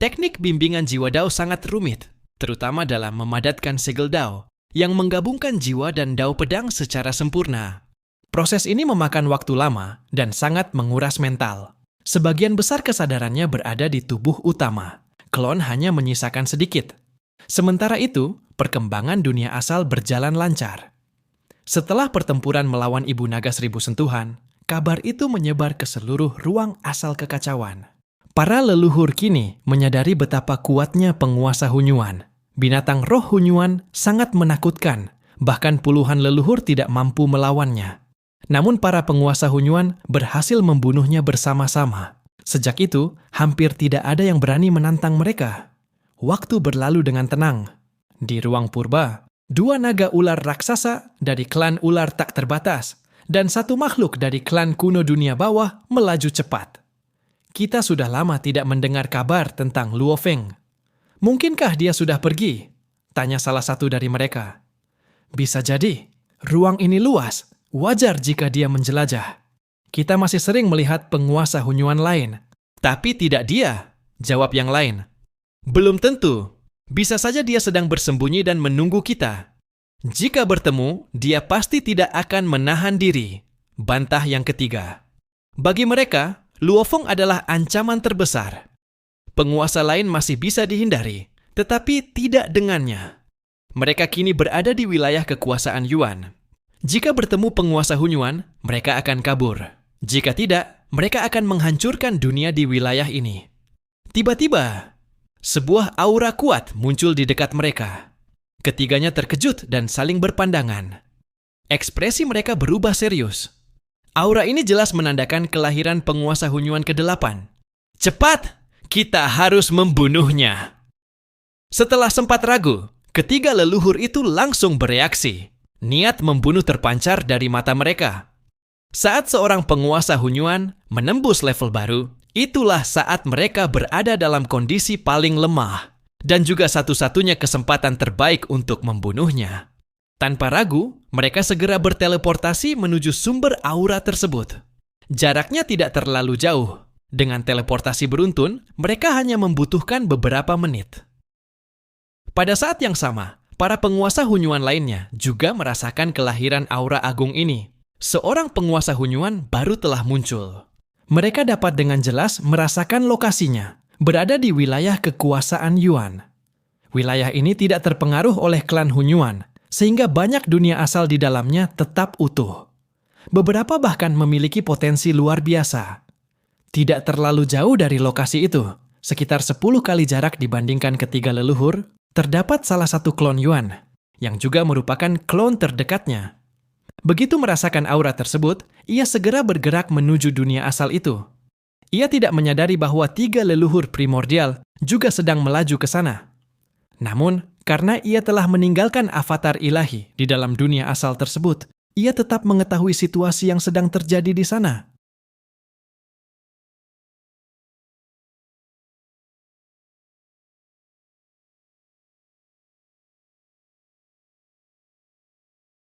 [SPEAKER 2] Teknik bimbingan jiwa dao sangat rumit, terutama dalam memadatkan segel dao yang menggabungkan jiwa dan dao pedang secara sempurna. Proses ini memakan waktu lama dan sangat menguras mental. Sebagian besar kesadarannya berada di tubuh utama. Klon hanya menyisakan sedikit. Sementara itu, perkembangan dunia asal berjalan lancar. Setelah pertempuran melawan Ibu Naga Seribu Sentuhan, kabar itu menyebar ke seluruh ruang asal kekacauan. Para leluhur kini menyadari betapa kuatnya penguasa Hunyuan. Binatang roh Hunyuan sangat menakutkan, bahkan puluhan leluhur tidak mampu melawannya. Namun para penguasa Hunyuan berhasil membunuhnya bersama-sama. Sejak itu, hampir tidak ada yang berani menantang mereka. Waktu berlalu dengan tenang. Di ruang purba, 2 naga ular raksasa dari klan ular tak terbatas dan 1 makhluk dari klan kuno dunia bawah melaju cepat. Kita sudah lama tidak mendengar kabar tentang Luo Feng. Mungkinkah dia sudah pergi? Tanya salah satu dari mereka. Bisa jadi, ruang ini luas. Wajar jika dia menjelajah. Kita masih sering melihat penguasa Hunyuan lain. Tapi tidak dia, jawab yang lain. Belum tentu. Bisa saja dia sedang bersembunyi dan menunggu kita. Jika bertemu, dia pasti tidak akan menahan diri. Bantah yang ketiga. Bagi mereka, Luo Feng adalah ancaman terbesar. Penguasa lain masih bisa dihindari, tetapi tidak dengannya. Mereka kini berada di wilayah kekuasaan Yuan. Jika bertemu penguasa Hunyuan, mereka akan kabur. Jika tidak, mereka akan menghancurkan dunia di wilayah ini. Tiba-tiba, sebuah aura kuat muncul di dekat mereka. Ketiganya terkejut dan saling berpandangan. Ekspresi mereka berubah serius. Aura ini jelas menandakan kelahiran penguasa Hunyuan ke-8. Cepat, kita harus membunuhnya. Setelah sempat ragu, ketiga leluhur itu langsung bereaksi. Niat membunuh terpancar dari mata mereka. Saat seorang penguasa Hunyuan menembus level baru, itulah saat mereka berada dalam kondisi paling lemah dan juga satu-satunya kesempatan terbaik untuk membunuhnya. Tanpa ragu, mereka segera berteleportasi menuju sumber aura tersebut. Jaraknya tidak terlalu jauh. Dengan teleportasi beruntun, mereka hanya membutuhkan beberapa menit. Pada saat yang sama, para penguasa Hunyuan lainnya juga merasakan kelahiran aura agung ini. Seorang penguasa Hunyuan baru telah muncul. Mereka dapat dengan jelas merasakan lokasinya, berada di wilayah kekuasaan Yuan. Wilayah ini tidak terpengaruh oleh klan Hunyuan, sehingga banyak dunia asal di dalamnya tetap utuh. Beberapa bahkan memiliki potensi luar biasa. Tidak terlalu jauh dari lokasi itu, sekitar 10 kali jarak dibandingkan ketiga leluhur, terdapat salah satu klon Yuan, yang juga merupakan klon terdekatnya. Begitu merasakan aura tersebut, ia segera bergerak menuju dunia asal itu. Ia tidak menyadari bahwa 3 leluhur primordial juga sedang melaju ke sana. Namun, karena ia telah meninggalkan avatar ilahi di dalam dunia asal tersebut, ia tetap mengetahui situasi yang sedang terjadi di sana.